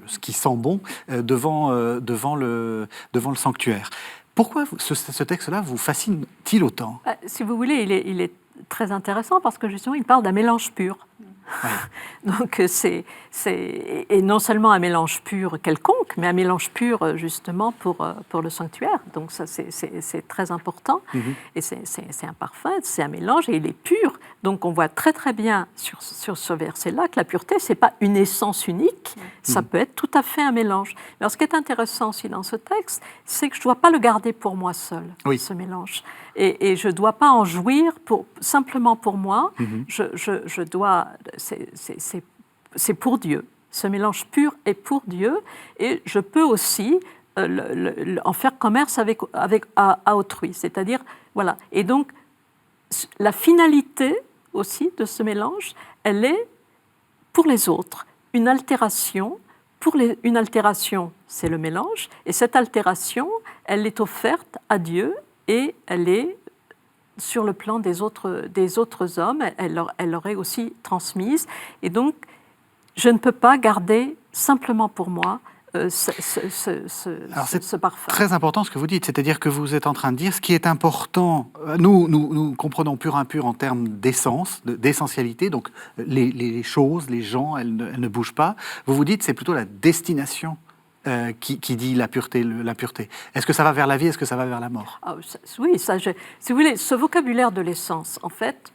ce qui sent bon, devant le sanctuaire. Pourquoi ce texte-là vous fascine-t-il autant ? Si vous voulez, il est très intéressant parce que justement, il parle d'un mélange pur. Ouais. Donc et non seulement un mélange pur quelconque, mais un mélange pur justement pour le sanctuaire. Donc ça c'est très important. Et c'est un parfum, c'est un mélange et il est pur. Donc on voit très très bien sur ce verset-là que la pureté c'est pas une essence unique, ça peut être tout à fait un mélange. Alors ce qui est intéressant aussi dans ce texte, c'est que je dois pas le garder pour moi seul, ce mélange. Et je dois pas en jouir simplement pour moi. Je dois c'est pour Dieu. Ce mélange pur est pour Dieu et je peux aussi en faire commerce à autrui. C'est-à-dire, voilà. Et donc, la finalité aussi de ce mélange, elle est pour les autres. Une altération, une altération, c'est le mélange. Et cette altération, elle est offerte à Dieu et elle est sur le plan des autres hommes, elle leur est aussi transmise. Et donc, je ne peux pas garder simplement pour moi ce parfum. Très important ce que vous dites, c'est-à-dire que vous êtes en train de dire ce qui est important. Nous comprenons pur impur en termes d'essence, d'essentialité, donc les choses, les gens, elles ne bougent pas. Vous dites c'est plutôt la destination qui dit la pureté. Est-ce que ça va vers la vie, est-ce que ça va vers la mort ? Oui, si vous voulez, ce vocabulaire de l'essence, en fait,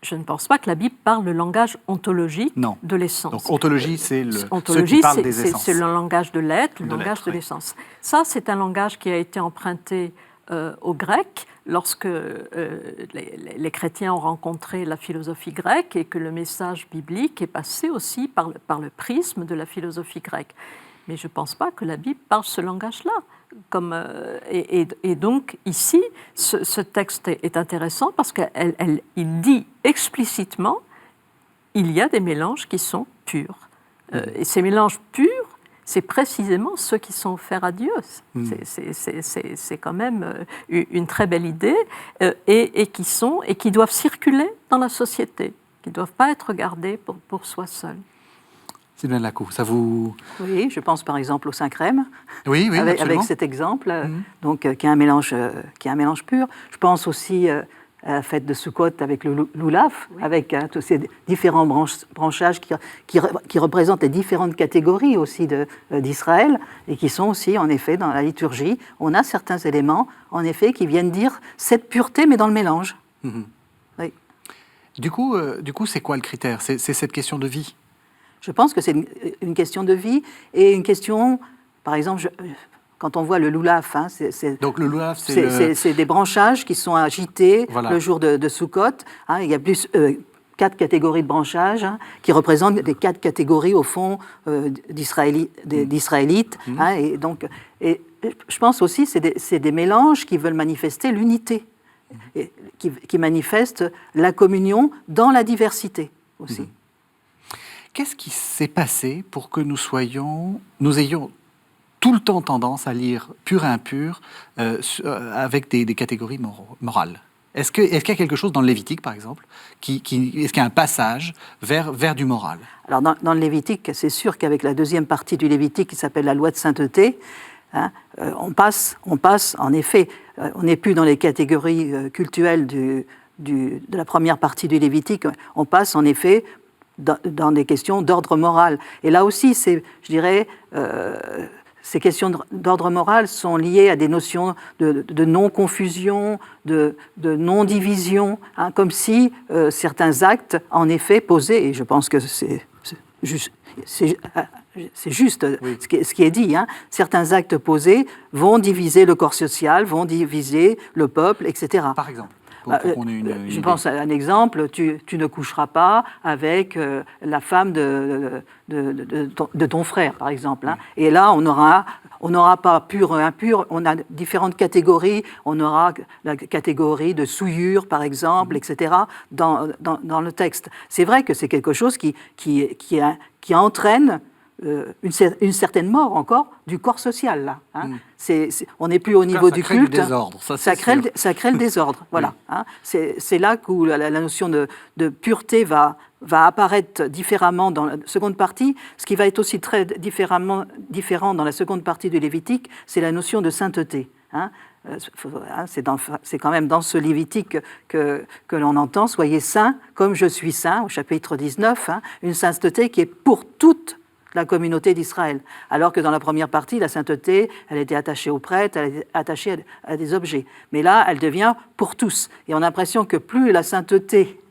je ne pense pas que la Bible parle le langage ontologique de l'essence. Donc ontologie, c'est ceux qui parlent des essences. C'est le langage de l'être, le langage de l'essence. Ça, c'est un langage qui a été emprunté au grec lorsque les chrétiens ont rencontré la philosophie grecque et que le message biblique est passé aussi par le prisme de la philosophie grecque. Mais je ne pense pas que la Bible parle ce langage-là. Et donc, ici, ce texte est intéressant parce qu'il dit explicitement il y a des mélanges qui sont purs. Et ces mélanges purs, c'est précisément ceux qui sont offerts à Dieu. C'est quand même une très belle idée et qui doivent circuler dans la société, qui ne doivent pas être gardés pour soi seul. Sylvain Lacou, ça vous... Oui, je pense par exemple au Saint-Crème, oui, avec cet exemple, donc, qui est un mélange pur. Je pense aussi à la fête de Sukkot avec le loulaf, avec tous ces différents branchages qui représentent les différentes catégories aussi d'Israël et qui sont aussi, en effet, dans la liturgie. On a certains éléments, en effet, qui viennent dire cette pureté, mais dans le mélange. Oui. Du coup, c'est quoi le critère ? C'est cette question de vie ? Je pense que c'est une question de vie et une question, par exemple, quand on voit le loulaf, donc le loulaf, c'est des branchages qui sont agités le jour de Sukkot. Il y a plus 4 catégories de branchages qui représentent les 4 catégories au fond d'Israélites. Et donc, je pense aussi c'est des mélanges qui veulent manifester l'unité, et qui manifestent la communion dans la diversité aussi. Qu'est-ce qui s'est passé pour que nous ayons tout le temps tendance à lire pur et impur avec des catégories morales ? Est-ce qu'il y a quelque chose dans le Lévitique, par exemple, est-ce qu'il y a un passage vers du moral ? Alors, dans le Lévitique, c'est sûr qu'avec la deuxième partie du Lévitique, qui s'appelle la loi de sainteté, on passe, en effet, on n'est plus dans les catégories cultuelles de la première partie du Lévitique, on passe, en effet, dans des questions d'ordre moral. Et là aussi, je dirais, ces questions d'ordre moral sont liées à des notions de non-confusion, de non-division, comme si certains actes, en effet, posés, et je pense que c'est juste ce qui est dit, certains actes posés vont diviser le corps social, vont diviser le peuple, etc. Par exemple ? pour qu'on ait une Je idée. pense à un exemple, tu ne coucheras pas avec la femme de ton frère, par exemple. Hein. Et là, on n'aura pas pur ou impur, on a différentes catégories. On aura la catégorie de souillure, par exemple, etc., dans le texte. C'est vrai que c'est quelque chose qui entraîne une certaine mort encore du corps social, là. Hein. On n'est plus au niveau du culte. Ça crée du désordre, Ça crée le désordre, voilà. Hein. C'est là où la notion de pureté va apparaître différemment dans la seconde partie. Ce qui va être aussi très différent dans la seconde partie du Lévitique, c'est la notion de sainteté. Hein. C'est quand même dans ce Lévitique que l'on entend « Soyez saints comme je suis saint » au chapitre 19, hein, une sainteté qui est pour toute la communauté d'Israël. Alors que dans la première partie, la sainteté, elle était attachée aux prêtres, elle était attachée à des objets. Mais là, elle devient pour tous. Et on a l'impression que plus la sainteté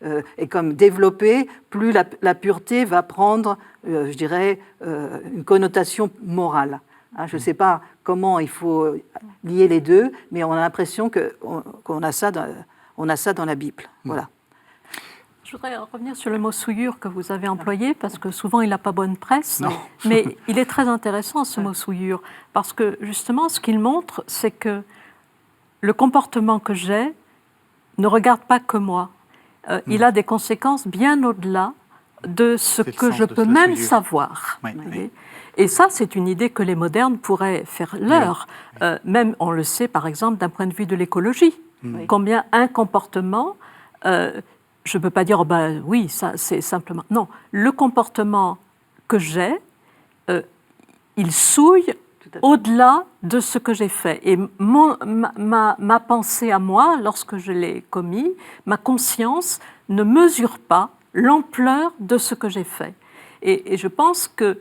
est comme développée, plus la pureté va prendre, je dirais, une connotation morale. Hein, je ne sais pas comment il faut lier les deux, mais on a l'impression qu'on a ça dans la Bible. Voilà. Je voudrais revenir sur le mot souillure que vous avez employé, parce que souvent il n'a pas bonne presse, Non. mais il est très intéressant ce mot souillure, parce que justement ce qu'il montre, c'est que le comportement que j'ai ne regarde pas que moi. Il a des conséquences bien au-delà de ce que je peux même savoir. Oui. Et ça, c'est une idée que les modernes pourraient faire leur. Même, on le sait, par exemple, d'un point de vue de l'écologie. Combien un comportement... je ne peux pas dire, oh ben, oui, ça c'est simplement... Non, le comportement que j'ai, il souille au-delà de ce que j'ai fait. Et ma pensée à moi, lorsque je l'ai commis, ma conscience ne mesure pas l'ampleur de ce que j'ai fait. Et je pense que,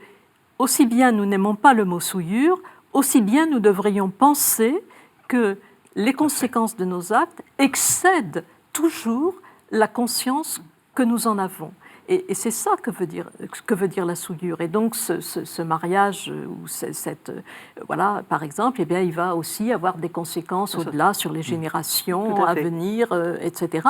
aussi bien nous n'aimons pas le mot souillure, aussi bien nous devrions penser que les conséquences de nos actes excèdent toujours la conscience que nous en avons. Et c'est ça que veut dire la souillure. Et donc ce mariage, ou voilà, par exemple, eh bien, il va aussi avoir des conséquences au-delà sur les générations à venir, etc.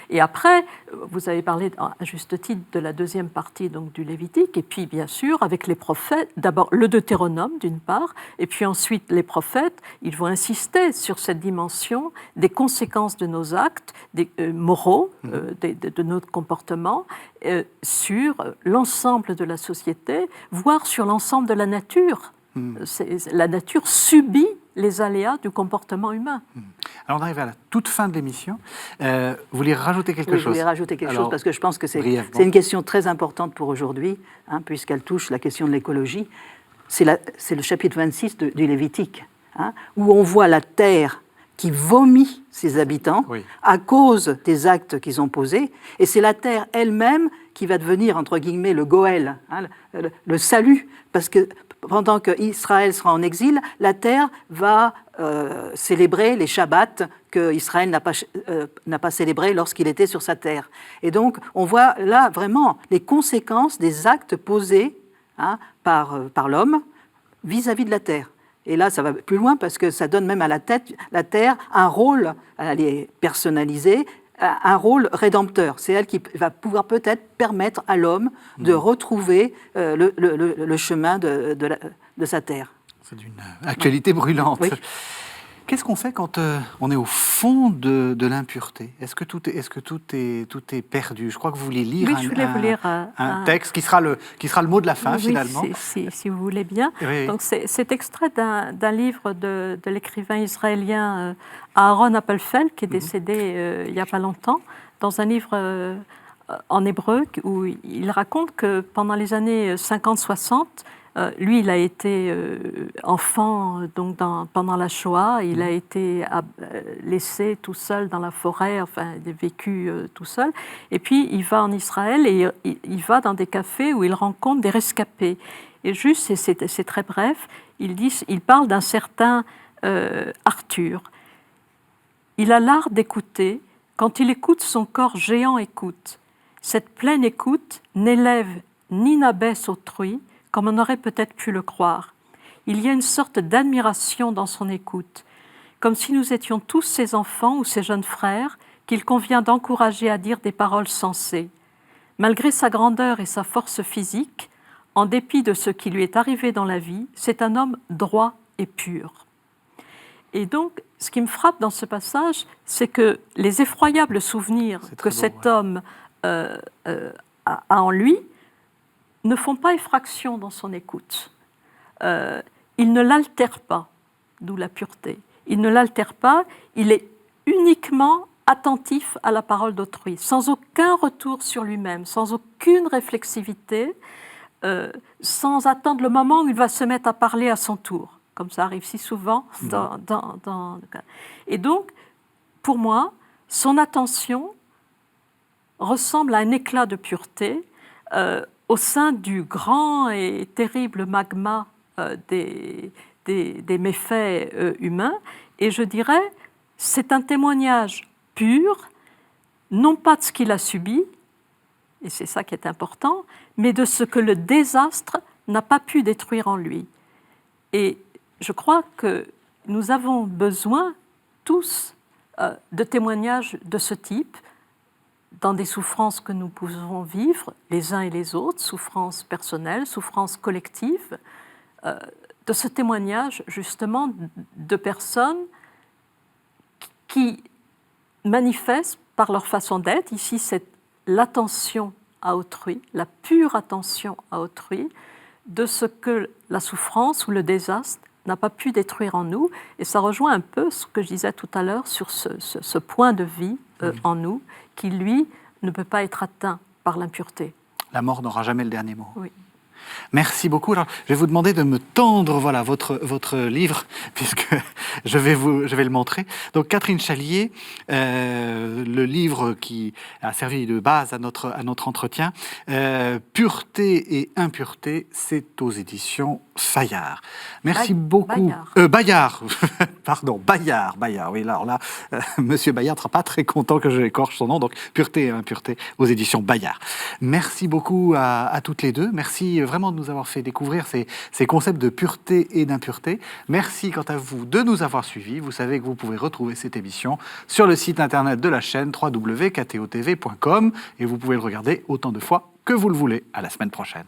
Et après, vous avez parlé à juste titre de la deuxième partie donc, du Lévitique, et puis bien sûr avec les prophètes, d'abord le Deutéronome d'une part, et puis ensuite les prophètes, ils vont insister sur cette dimension des conséquences de nos actes moraux, de notre comportement, sur l'ensemble de la société, voire sur l'ensemble de la nature. La nature subit les aléas du comportement humain. Alors on arrive à la toute fin de l'émission. Vous voulez rajouter quelque chose ? Je voulais rajouter quelque chose parce que je pense que c'est une question très importante pour aujourd'hui, hein, puisqu'elle touche la question de l'écologie. C'est le chapitre 26 du Lévitique, hein, où on voit la terre qui vomit ses habitants à cause des actes qu'ils ont posés. Et c'est la terre elle-même qui va devenir, entre guillemets, le Goël, hein, le salut, parce que pendant qu'Israël sera en exil, la terre va célébrer les Shabbats que Israël n'a pas célébrés lorsqu'il était sur sa terre. Et donc, on voit là vraiment les conséquences des actes posés, hein, par l'homme vis-à-vis de la terre. Et là, ça va plus loin parce que ça donne même à la terre un rôle, elle est personnalisée, un rôle rédempteur. C'est elle qui va pouvoir peut-être permettre à l'homme de retrouver le chemin de sa terre. C'est d'une actualité brûlante. Oui. Qu'est-ce qu'on fait quand on est au fond de l'impureté ? Est-ce que tout est perdu ? Je crois que vous voulez lire un texte qui sera le mot de la fin, finalement. Si vous voulez bien. Oui. Donc c'est extrait d'un livre de l'écrivain israélien Aaron Appelfeld, qui est décédé il n'y a pas longtemps, dans un livre en hébreu où il raconte que pendant les années 50-60, lui, il a été enfant donc pendant la Shoah, il a été laissé tout seul dans la forêt, enfin, il a vécu tout seul. Et puis, il va en Israël et il va dans des cafés où il rencontre des rescapés. Et juste, et c'est très bref, il parle d'un certain Arthur. Il a l'art d'écouter. Quand il écoute, son corps géant écoute. Cette pleine écoute n'élève ni n'abaisse autrui, comme on aurait peut-être pu le croire. Il y a une sorte d'admiration dans son écoute, comme si nous étions tous ses enfants ou ses jeunes frères qu'il convient d'encourager à dire des paroles sensées. Malgré sa grandeur et sa force physique, en dépit de ce qui lui est arrivé dans la vie, c'est un homme droit et pur. Et donc, ce qui me frappe dans ce passage, c'est que les effroyables souvenirs que cet homme a en lui ne font pas effraction dans son écoute. Il ne l'altère pas, d'où la pureté. Il ne l'altère pas, il est uniquement attentif à la parole d'autrui, sans aucun retour sur lui-même, sans aucune réflexivité, sans attendre le moment où il va se mettre à parler à son tour, comme ça arrive si souvent dans le cas. Et donc, pour moi, son attention ressemble à un éclat de pureté au sein du grand et terrible magma des méfaits humains. Et je dirais, c'est un témoignage pur, non pas de ce qu'il a subi, et c'est ça qui est important, mais de ce que le désastre n'a pas pu détruire en lui. Et je crois que nous avons besoin tous de témoignages de ce type, dans des souffrances que nous pouvons vivre, les uns et les autres, souffrances personnelles, souffrances collectives, de ce témoignage justement de personnes qui manifestent par leur façon d'être, ici c'est l'attention à autrui, la pure attention à autrui, de ce que la souffrance ou le désastre n'a pas pu détruire en nous. Et ça rejoint un peu ce que je disais tout à l'heure sur ce point de vie en nous, qui, lui, ne peut pas être atteint par l'impureté. La mort n'aura jamais le dernier mot. Oui. Merci beaucoup. Alors, je vais vous demander de me tendre votre livre, puisque je vais le montrer. Donc, Catherine Chalier, le livre qui a servi de base à notre entretien, Pureté et impureté, c'est aux éditions Fayard. Merci beaucoup. Bayard. Pardon, Bayard. Oui, alors là, Monsieur Bayard ne sera pas très content que je écorche son nom. Donc, Pureté et impureté aux éditions Bayard. Merci beaucoup à toutes les deux. Merci vraiment de nous avoir fait découvrir ces concepts de pureté et d'impureté. Merci quant à vous de nous avoir suivis. Vous savez que vous pouvez retrouver cette émission sur le site internet de la chaîne www.ktotv.com et vous pouvez le regarder autant de fois que vous le voulez. À la semaine prochaine.